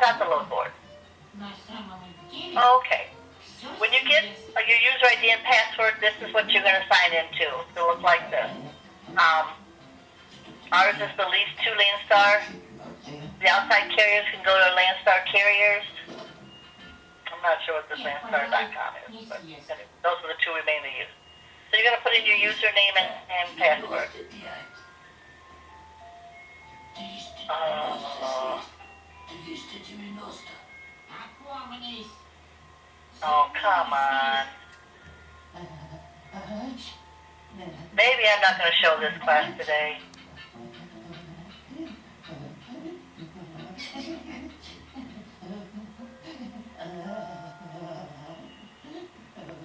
not the load board? Okay. When you get your user ID and password, this is what you're going to sign into. It'll look like this. Ours is the lease to Landstar. The outside carriers can go to Landstar carriers. I'm not sure what this Landstar.com is, but those are the two we mainly use. So you're going to put in your username and password. Oh, come on. Maybe I'm not going to show this class today.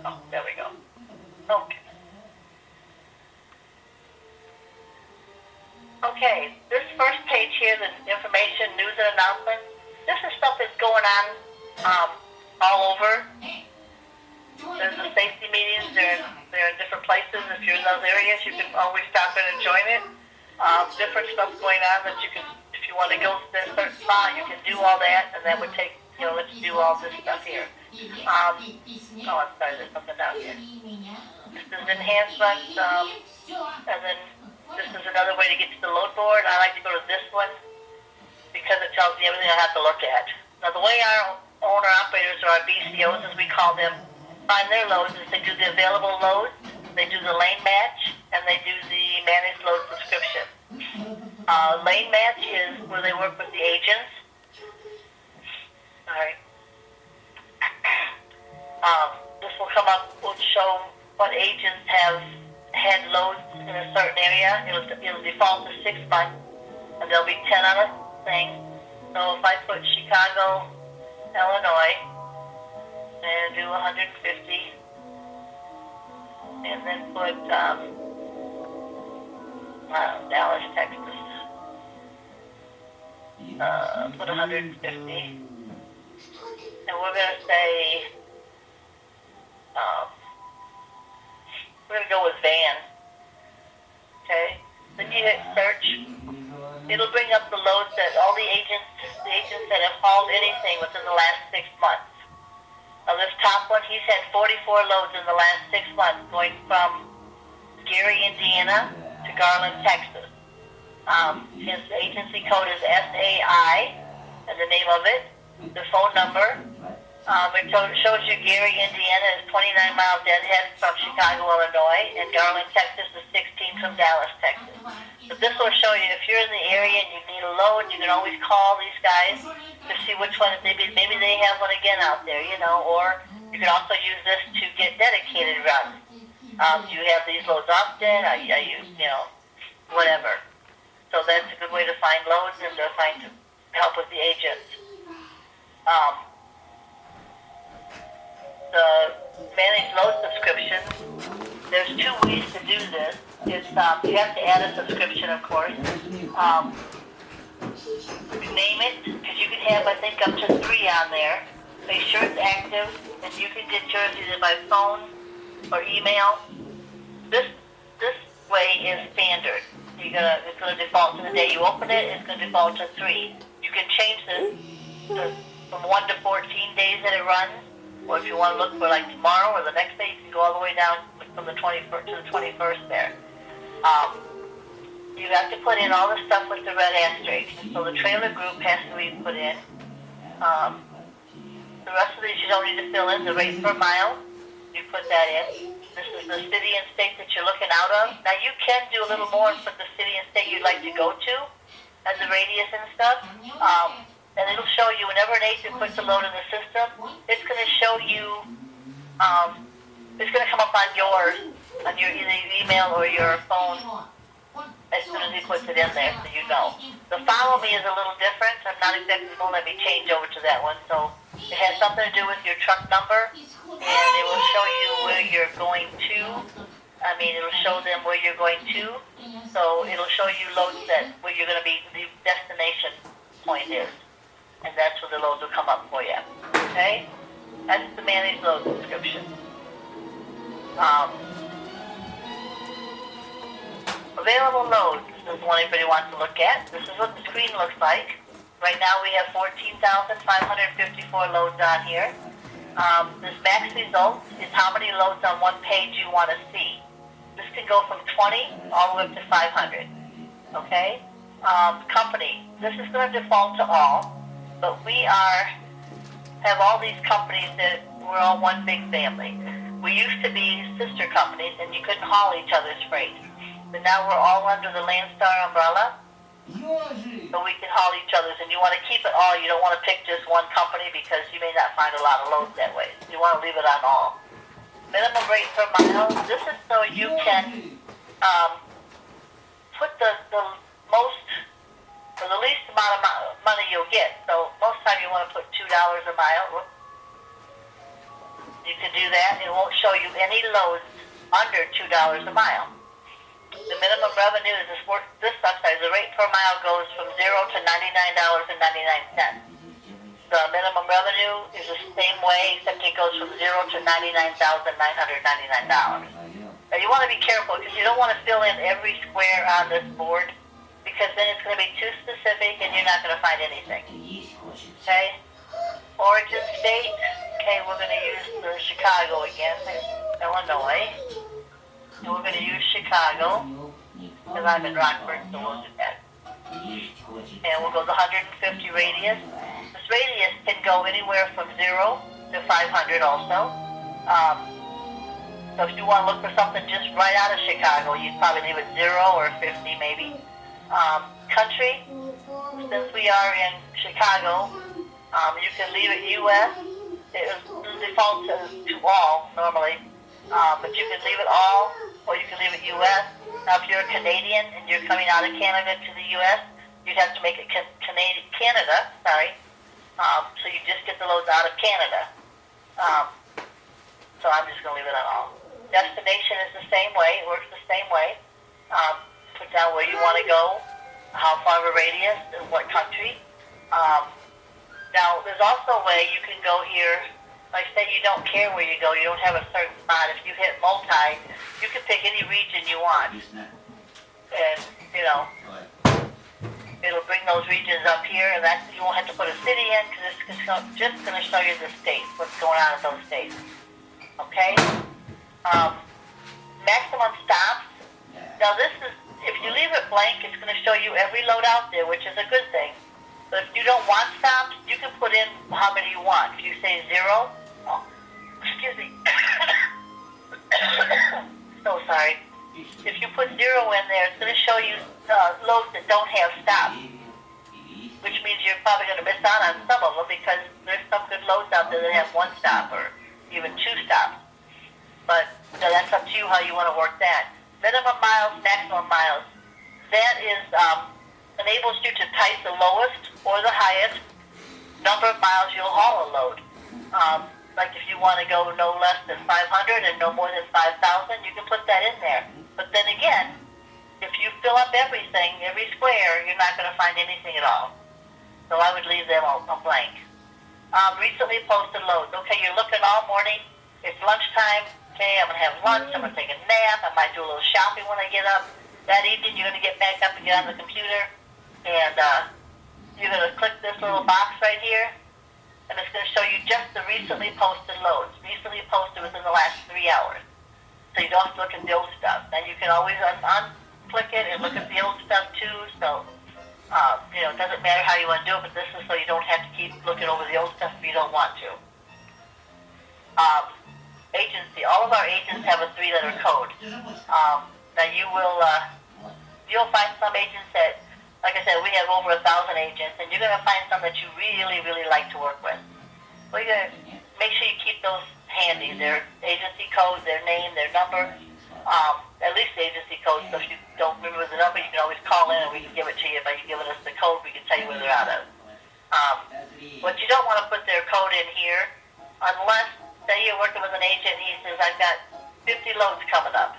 Oh, there we go. Okay. Okay, this first page here, the information, news and announcements, this is stuff that's going on all over. There's the safety meetings, they're in different places. If you're in those areas, you can always stop in and join it. Different stuff going on that you can, if you want to go to a certain spot, you can do all that, and that would take, let you do all this stuff here. Oh, I'm sorry, there's something down here. This is enhancements, and then this is another way to get to the load board. I like to go to this one because it tells me everything I have to look at. Now, the way our owner-operators, or our BCOs, as we call them, find their loads is they do the available loads, they do the lane match, and they do the managed load subscription. Lane match is where they work with the agents. All right. This will come up, will show what agents have had loads in a certain area. It'll default to 6 months, and there'll be 10 on a thing. So if I put Chicago, Illinois, and do 150, and then put Dallas, Texas, put 150, and we're going to say, we're going to go with van. Okay? Then you hit search. It'll bring up the loads that all the agents that have hauled anything within the last 6 months. Now this top one, he's had 44 loads in the last 6 months, going from Gary, Indiana to Garland, Texas. His agency code is SAI, and the name of it, the phone number. It shows you Gary, Indiana is 29 mile deadhead from Chicago, Illinois, and Garland, Texas is 16 from Dallas, Texas. But this will show you if you're in the area and you need a load, you can always call these guys to see which one, maybe they have one again out there, or you can also use this to get dedicated runs. Do you have these loads often? Are you, whatever. So that's a good way to find loads and to help with the agents. The managed load subscription, there's 2 ways to do this. It's you have to add a subscription, of course. Name it, because you can have, I think, up to 3 on there. Make sure it's active, and you can get yours either by phone or email. This way is standard. It's going to default to the day you open it. It's going to default to 3. You can change this from 1 to 14 days that it runs. Or if you want to look for like tomorrow or the next day, you can go all the way down from the 21st to the 21st there. You have to put in all the stuff with the red asterisk. So the trailer group has to be put in. The rest of these you don't need to fill in. The rate per mile, you put that in. This is the city and state that you're looking out of. Now you can do a little more and put the city and state you'd like to go to as a radius and stuff. And it'll show you whenever an agent puts a load in the system, it's going to show you, it's going to come up on your either your email or your phone as soon as he puts it in there, so you know. The follow me is a little different. I'm not exactly going to let me change over to that one. So it has something to do with your truck number, and it will show you where you're going to. It'll show them where you're going to. So it'll show you loads where you're going to be, the destination point is. And that's where the loads will come up for you. Okay? That's the managed load subscription. Available loads. This is one everybody wants to look at. This is what the screen looks like. Right now we have 14,554 loads on here. This max result is how many loads on one page you want to see. This can go from 20 all the way up to 500. Okay? Company. This is going to default to all, but we have all these companies that we're all one big family. We used to be sister companies, and you couldn't haul each other's freight. But now we're all under the Landstar umbrella, so we can haul each other's. And you want to keep it all. You don't want to pick just one company because you may not find a lot of loads that way. You want to leave it on all. Minimum rate per mile. This is so you can put the most or the least amount of money you'll get. So most time you want to put $2 a mile. You can do that. It won't show you any loads under $2 a mile. The minimum revenue is the rate per mile goes from $0 to $99.99. The minimum revenue is the same way, except it goes from $0 to $99,999. Now you want to be careful because you don't want to fill in every square on this board because then it's going to be too specific and you're not going to find anything. Okay? Origin state. Okay, we're going to use Chicago again, Illinois. And we're going to use Chicago, because I'm in Rockford, so we'll do that. And we'll go the 150 radius. This radius can go anywhere from 0 to 500 also. So if you want to look for something just right out of Chicago, you'd probably leave it 0 or 50 maybe. Country, since we are in Chicago, you can leave it U.S. It defaults to all normally, but you can leave it all, or you can leave it U.S. Now, if you're a Canadian and you're coming out of Canada to the U.S., you'd have to make it Canada. So you just get the loads out of Canada. So I'm just going to leave it on all. Destination is the same way. It works the same way. Put down where you want to go, how far of a radius, and what country. Now, there's also a way you can go here, like say you don't care where you go, you don't have a certain spot. If you hit multi, you can pick any region you want. And, it'll bring those regions up here, and you won't have to put a city in because it's just going to show you the states, what's going on in those states. Okay? Maximum stops. Now, this is, if you leave it blank, it's going to show you every load out there, which is a good thing. But if you don't want stops, you can put in how many you want. If you say 0, excuse me. So sorry. If you put 0 in there, it's going to show you loads that don't have stops, which means you're probably going to miss out on some of them because there's some good loads out there that have 1 stop or even 2 stops. But that's up to you how you want to work that. Minimum miles, maximum miles. That is enables you to type the lowest or the highest number of miles you'll haul a load. Like if you want to go no less than 500 and no more than 5,000, you can put that in there. But then again, if you fill up everything, every square, you're not going to find anything at all. So I would leave them a blank. Recently posted loads. Okay, you're looking all morning. It's lunchtime. Okay, I'm going to have lunch. I'm going to take a nap. I might do a little shopping when I get up. That evening, you're going to get back up and get on the computer. And you're going to click this little box right here. And it's going to show you just the recently posted loads. Recently posted within the last 3 hours. So you don't have to look at the old stuff. Then you can always unclick it and look at the old stuff too. So, it doesn't matter how you want to do it, but this is so you don't have to keep looking over the old stuff if you don't want to. Agency. All of our agents have a 3-letter code. Now you'll find some agents that, like I said, we have over 1,000 agents, and you're going to find some that you really, really like to work with. So you're going to make sure you keep those handy. Their agency code, their name, their number, at least the agency code. So if you don't remember the number, you can always call in and we can give it to you. By you giving us the code, we can tell you where they're out of. But you don't want to put their code in here unless, say you're working with an agent and he says, I've got 50 loads coming up.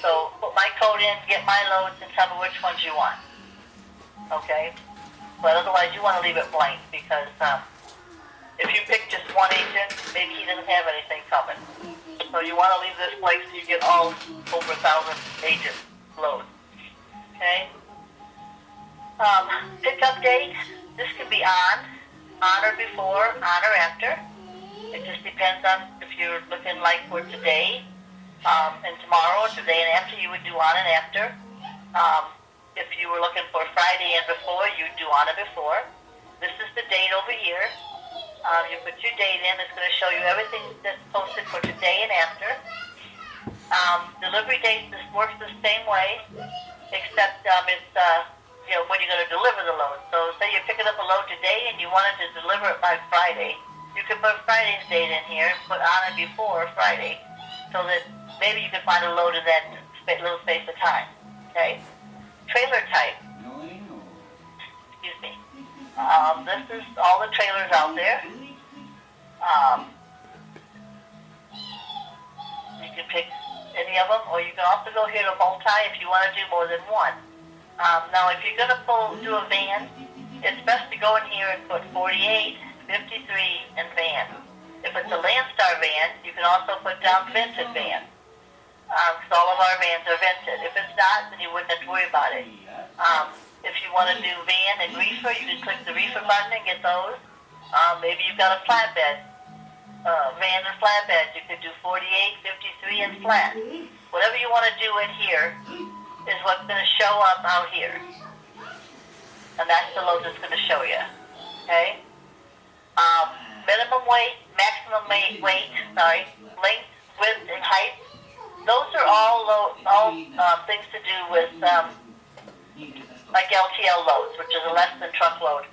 So put my code in, get my loads, and tell me which ones you want. Okay? But otherwise, you want to leave it blank because if you pick just one agent, maybe he doesn't have anything coming. So you want to leave this blank so you get all over 1,000 agent loads. Okay? Pickup date. This can be on or before, on or after. It just depends on if you're looking like for today and tomorrow, today and after, you would do on and after. If you were looking for Friday and before, you'd do on and before. This is the date over here. You put your date in. It's going to show you everything that's posted for today and after. Delivery date, this works the same way, except it's when you're going to deliver the load. So say you're picking up a load today and you wanted to deliver it by Friday. You can put Friday's date in here and put on and before Friday, so that maybe you can find a load in that little space of time. Okay? Trailer type. Excuse me. This is all the trailers out there. You can pick any of them, or you can also go here to multi if you want to do more than one. Now, if you're going to do a van, it's best to go in here and put 48, 53, and van. If it's a Landstar van, you can also put down vented van, because all of our vans are vented. If it's not, then you wouldn't have to worry about it. If you want to do van and reefer, you can click the reefer button and get those. Maybe you've got a flatbed, van and flatbed. You could do 48, 53, and flat. Whatever you want to do in here is what's going to show up out here. And that's the load that's going to show you. Okay? Minimum weight, maximum weight, length, width, and height. Those are all things to do with like LTL loads, which is a less than truckload.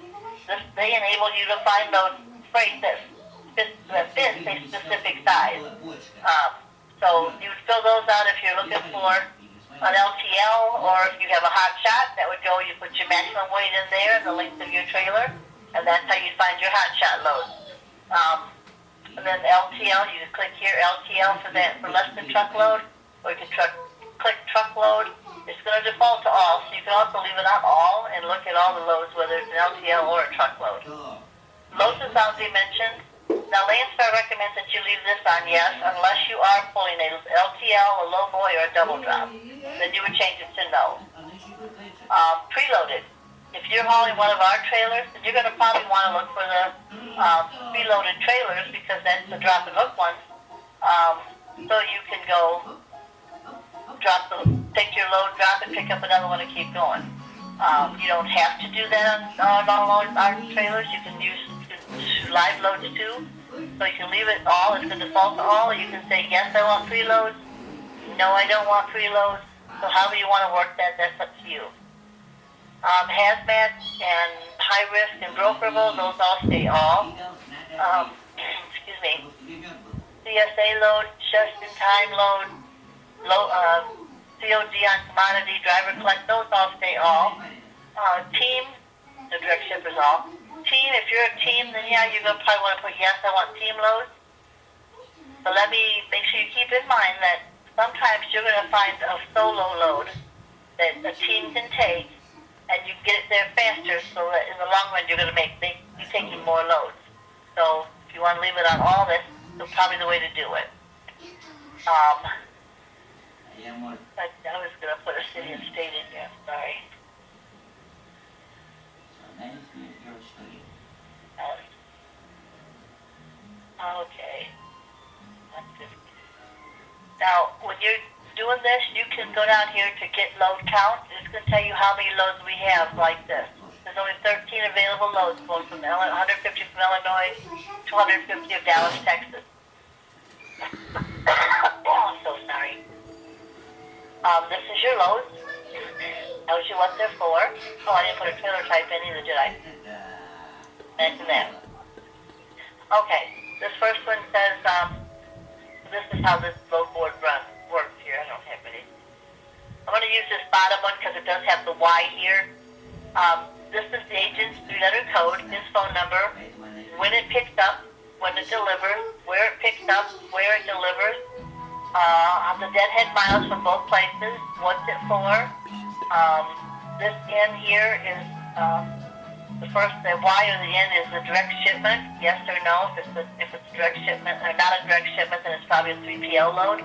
They enable you to find those freight that fits a specific size. So you would fill those out if you're looking for an LTL, or if you have a hot shot, that would go, you put your maximum weight in there and the length of your trailer, and that's how you find your hot shot load. And then LTL, you can click here, LTL for less than truckload, or you can click truckload. It's going to default to all, so you can also leave it on all and look at all the loads, whether it's an LTL or a truckload. Loads without dimensions. Now, Landstar recommends that you leave this on yes, unless you are pulling a LTL, a low boy, or a double drop. Then you would change it to no. Preloaded. If you're hauling one of our trailers, then you're going to probably want to look for the preloaded trailers, because that's the drop and hook ones. So you can go take your load, drop it, pick up another one, and keep going. You don't have to do that on all our trailers. You can use live loads too. So you can leave it all. It's going to default to all. You can say, yes, I want preloads. No, I don't want preloads. So however you want to work that, that's up to you. Hazmat and high risk and brokerable, those all stay all. Excuse me. CSA load, just-in-time load, COD on commodity, driver collect, those all stay all. Team, the direct shippers all. Team, if you're a team, then yeah, you're going to probably want to put yes, I want team loads. So let me make sure you keep in mind that sometimes you're going to find a solo load that a team can take, and you get it there faster, so that in the long run you're going to be taking more loads. So if you want to leave it on all this, that's probably the way to do it. I was going to put a city and state in here, sorry. Okay. Now, when you're doing this, you can go down here to get load count. It's going to tell you how many loads we have like this. There's only 13 available loads, going from 150 from Illinois, 250 of Dallas, Texas. Oh, I'm so sorry. This is your load. Tells you what they're for. Oh, I didn't put a trailer type in either, did I? Mention that. Okay, this first one says, this is how this load board works here. I don't have any. I'm going to use this bottom one because it does have the Y here. This is the agent's 3-letter code, his phone number, when it picks up, when it delivers, where it picks up, where it delivers, on the deadhead miles from both places, what's it for. This N here is the Y or the N is the direct shipment, yes or no. If it's direct shipment or not a direct shipment, then it's probably a 3PL load.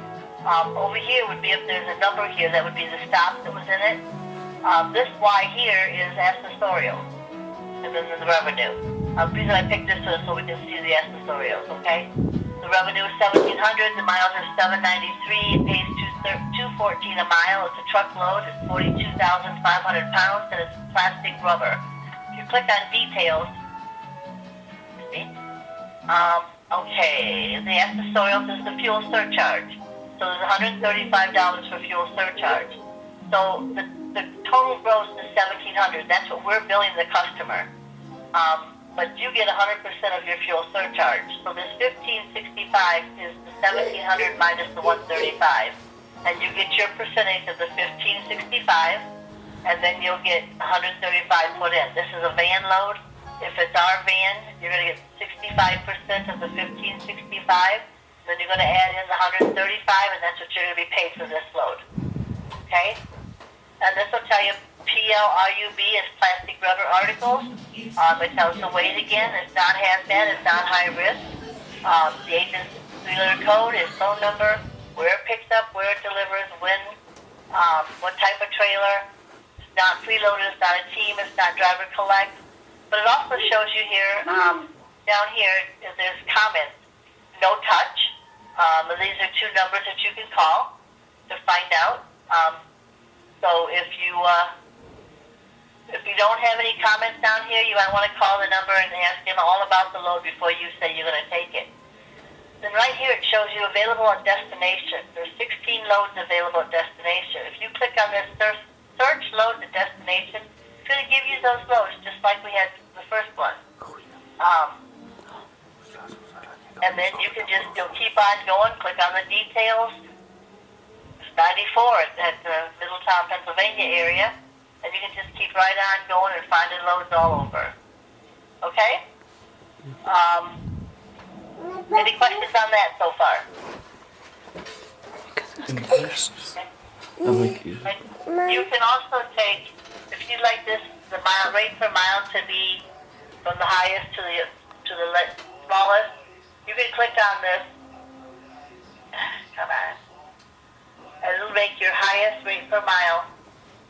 Over here would be, if there's a number here, that would be the stop that was in it. This Y here is accessorial. and then the revenue. The reason I picked this one is so we can see the accessorials, okay? The revenue is $1,700, the miles are $793, it pays $214 a mile, it's a truckload, it's 42,500 pounds, and it's plastic rubber. If you click on details, see? Okay, the accessorials is the fuel surcharge. So there's $135 for fuel surcharge. So the total gross is $1,700. That's what we're billing the customer. But you get 100% of your fuel surcharge. So this $1,565 is the $1,700 minus the $135, and you get your percentage of the $1,565, and then you'll get $135 put in. This is a van load. If it's our van, you're going to get 65% of the $1,565. Then you're going to add in the $135, and that's what you're going to be paid for this load. Okay? And this will tell you PLRUB is plastic rubber articles. It tells the weight again. It's not hazmat. It's not high risk. The agent's 3-letter code, his phone number, where it picks up, where it delivers, when, what type of trailer. It's not preloaded. It's not a team. It's not driver collect. But it also shows you here, down here, there's comments. No touch. These are 2 numbers that you can call to find out. So if you don't have any comments down here, you might want to call the number and ask him all about the load before you say you're going to take it. Then right here it shows you available at destination. There's 16 loads available at destination. If you click on this search loads at destination, it's going to give you those loads just like we had the first one. And then you can you'll keep on going, click on the details. It's 94 at the Middletown, Pennsylvania area. And you can just keep right on going and finding loads all over. Okay? Any questions on that so far? Any questions? You can also take, if you like this, the mile rate per mile to be from the highest to the smallest, you can click on this. Come on. And it'll make your highest rate per mile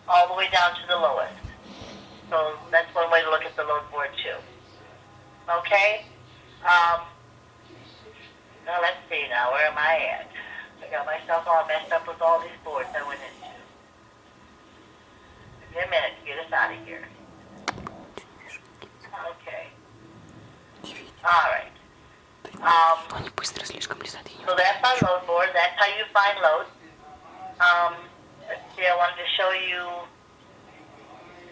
all the way down to the lowest. So that's one way to look at the load board too. Okay? Now let's see now, where am I at? I got myself all messed up with all these boards I went into. Give me a minute to get us out of here. Okay. Alright. So that's our load board. That's how you find loads. Let's see, I wanted to show you,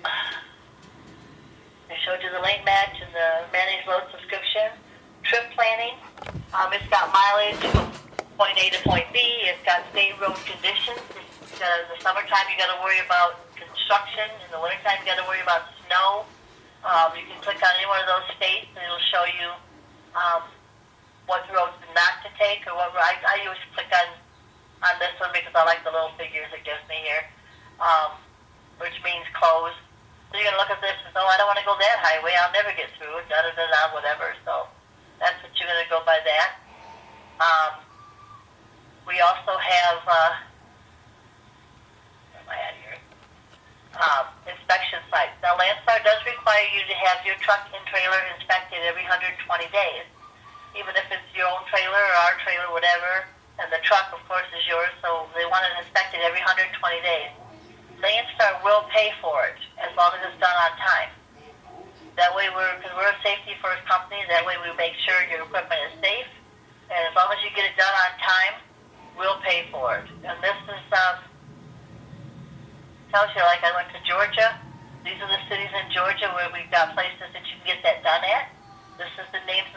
I showed you the link match and the managed load subscription. Trip planning, it's got mileage from point A to point B. It's got state road conditions. In the summertime, you got to worry about construction. In the wintertime, you got to worry about snow. You can click on any one of those states, and it'll show you what roads not to take, or what. I always click on this one because I like the little figures it gives me here, which means closed. So you're gonna look at this and say, oh, I don't want to go that highway. I'll never get through it. Da da da da, whatever. So that's what you're gonna go by that. We also have. Where am I at here? Inspection sites. Now, Landstar does require you to have your truck and trailer inspected every 120 days. Even if it's your own trailer or our trailer, whatever, and the truck, of course, is yours, so they want it inspected every 120 days. Landstar will pay for it as long as it's done on time. That way, because we're a safety-first company, that way we make sure your equipment is safe, and as long as you get it done on time, we'll pay for it. And this is, tells you, like I went to Georgia. These are the cities in Georgia where we've got places that you can get that done at. This is the names of the